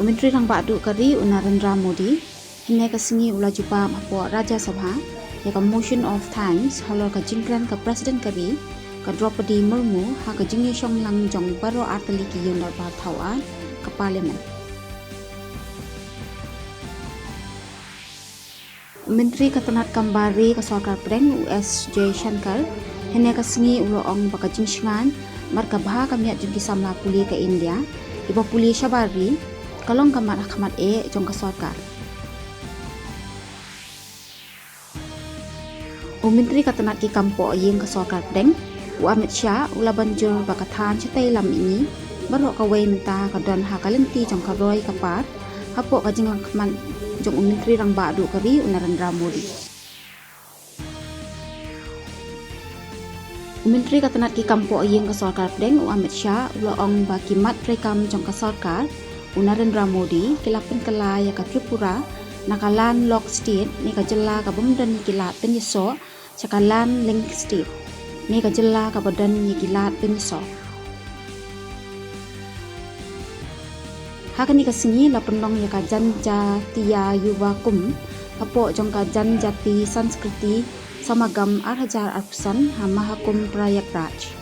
Menteri Rang Badu Kari Narendra Modi hanya kesengi ula jumpa mapo Raja Sabha ya ka motion of thanks halor ka jingkran ka Presiden Kari ka Draupadi Murmu ha ka jingye syong lang jong baro artali ki yundar ba thawa ka parlimen. Menteri Ketenat Kambari ke Sarkar Perdeng US J Shankar hanya kesengi ula ong baka jingshingan marka baha kamiat jengki samla puli ke India iba puli Syabari kalong kamat akamat jong ke Sarkar. Menteri Ketenat ki Kampo Ying ke Sarkar Perdeng Amit Shah ula banjur bakathan cetai lam ini baru kawai mentah kadon ha kalenti jong karoi kapat hapo ka jinglang kaman jong Menteri Rang Badu Kari Narendra Modi. Menteri Ketenat ki Kampo Ying ke Sarkar Perdeng Amit Shah ula ong bakimat rekam jong ke Sarkar Narendra Modi kilapan kala ya ka Tripura nakalan Lock State ni ka jela ka bumdan ni kilat penyeso cakalan Link State ni ka jela ka badan ni kilat penyeso. Hakani kasingi la penong ya ka Janjatia Yuva Kum hapo jong ka Janjati Sanskriti Samagam Arhajar Arpusan ha Mahakum Prayagraj.